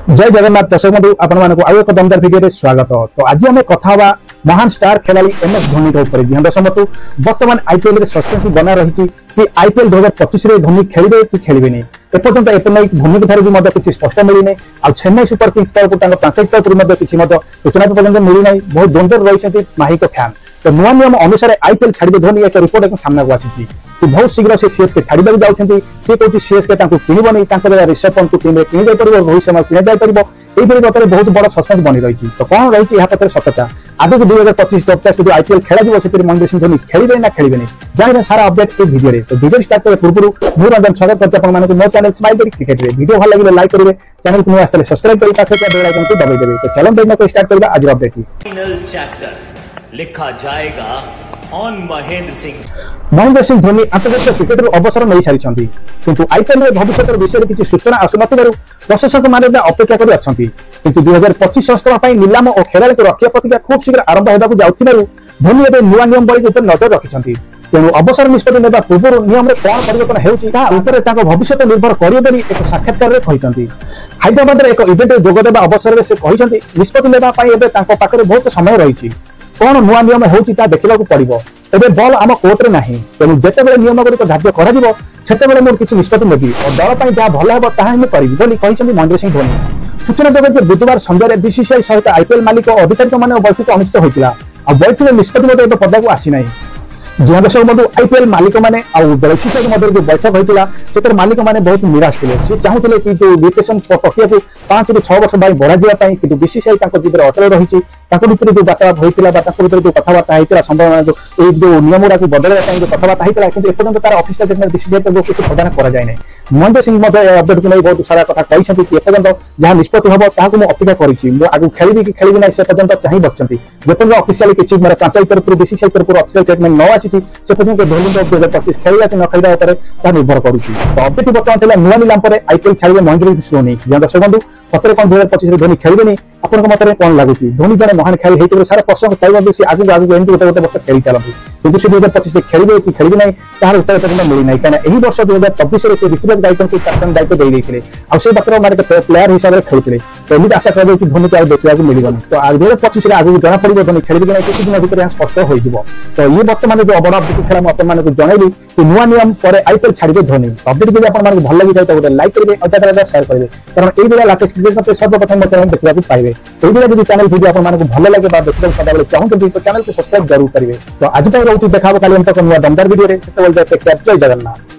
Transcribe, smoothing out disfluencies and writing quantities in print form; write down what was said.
जय जगन्नाथ दर्शक बंधु आपण एक दमदार भिडियो स्वागत। तो आज आम कथा महान स्टार खेलाड़ी MS धोनी ध्यान दर्शक बंधु बर्तमान आईपीएल में सस्पेंस बना रही कि आईपीएल 2025 में धोनी खेलिबे कि खेलिबेनी एपर्यंत एपनाई भूमिका ठार भी किसी स्पष्ट मिलनी आ चेन्नई सुपर किंग्स तरफ फ्रांचाइज तरफ किसी सूचना पर्यटन मिलना बहुत द्वंद्व रही माहिक फैन। तो नुआ नियम अनुसार आईपीएल छाड़े धोनी एक रिपोर्ट सामना को आसी कि बहुत शीघ्र से सीएसके छाड़ा जाऊँगी किए कौन सीएसके किणवनी ऋषभ पंत टीम में किणी जापर रोहित शर्मा किणी जापर यही बतरे बहुत बड़ सस्पेंस बनी रही। तो कौन रही पत्र सत्यता आगे 2025 टॉप जो आईपीएल खेल से महेंद्र सिंह धोनी खेलिबे ना खेलिबेनी जाने सारा अपडेट ए वीडियो रे। तो वीडियो स्टार्ट करे पूर्व मु रंजन स्वागत करते अपन मानको मो चैनल स्माइल करी क्रिकेट रे वीडियो भल लगे लाइक करिवे चैनल को आस्ते सब्सक्राइब करी पाखे बेल आइकन को दबाई देबे। तो चलो देखना को स्टार्ट करबा आज अपडेट फाइनल चैप्टर लिखा जाएगा ऑन महेंद्र सिंह धोनी अंतर्राष्ट्रीय क्रिकेट अवसर नहीं सारी किंतु आईपीएल में भविष्य विषय में किसी सूचना आसुन प्रशासक मैंने अपेक्षा कर किंतु 2025 संस्करण निलाम और खेलाड़ी को रक्षा प्रक्रिया खूब शीघ्र आरंभ होगा जाऊँ धोनी एवं नुआ नियम बड़ी नजर रखिंट तेणु अवसर निष्पत्ति ने पूर्व नियम में कौन परिवर्तन होकर भविष्य निर्भर करें एक साक्षात्कार कहते हैदराबाद एक इवेंट जोगदेवा अवसर में निष्पत्ति ने बहुत समय रही कौन नुआ नियम होता देखा पड़ो एवं बल आम कोर्टे ना तेणु जिते नियम गुड़िक धार्य करते मोर किसी निष्पत्ति नेबी और दल पर जहाँ भल हम ताकि करी महेंद्र सिंह धोनी। सूचना देवे बुधवार संध्यार बीसीसीआई सहित आईपीएल मालिक अधिकारी मैंने बैठक अनुष्ठित होता आ बैठक निष्पत्ति पदा को आसी ना जो दर्शक बंधु आईपीएल मालिक मैंने बीसीसीआई जो बैठक होता से मालिक मैंने बहुत निराश थे चाहूले कि जो वेकेशन प्रक्रिया को 5 ରୁ 6 वर्ष बढ़ा जावाई कि बीसीसीआई जीवन अटल रही भर जो बार्तालाप होता भर जो कथबार्ता होता संभावना जो नियम गुड़ा बदल जो कथबार्ता होता है एपर्यंत तार ऑफिस बीसीसीआई तरफ किसी प्रदान कराए महेंद्र सिंह अपडेट को नहीं बहुत सारा कथा कहते कि एपर्यंत जहाँ निष्पत्ति हम ताकू मुझे अपेक्षा करी आगे खेली कि खेली ना से पर्यटन चाह बच्चे जिते ऑफिशियल किसी मेरे फ्रांचाइज तरफ बीसीसीआई तरफ ऑफिशियल स्टेटमेंट न आसी से पर्यटन धोनी 2025 खेला कि न खेला निर्भर करुच्ची। तो अपडेट बर्तमान नुआ निलाम पर आईपीएल छाड़े महेंद्र सिंह धोनी जो दर्शक बंधु सतरे कौन 2025 धोनी खेलिबेनी आपन मत कौन लगुच धोनी जन महान खेल होते सारा प्रश्न चाहिए सी आगे आगे एमती गोटे वर्ष खेली चलती कितु से 2025 खेलिबे कि खेलिबे ना तार उत्तर पर्यटन मिली ना कहीं यही वर्ष 2024 से ऋतुराज गायकवाड़ को कैप्टन दायित्व देते आ से बात मारे प्लेयर हिसाब से खेलते तो एमती आशा कर धोनी को देखा मिलबनी। तो 2025 आगे जना पड़ो धोनी खेलिबे ना किसी दिन भर स्पष्ट हो तो ये बर्तमान जो बड़ अपडेट खेला मुझे जनइली कि नुआ नियम पर आईपीएल छाड़े धोनी अपडेट भी आपको भल लगी जाए तो गोटे लाइक करेंगे और ज्यादा शेयर करेंगे कारण यही लाटेस्ट क्रिकेट सर्वप्रथम चैनल देखा पाइबे यही चैनल वीडियो आपको भल लगे देखा सदा चाहते तो चैनल को सब्सक्राइब जरूर करेंगे। तो आज रोटी देखा काली नुआ दमदार वीडियो जय जगन्नाथ।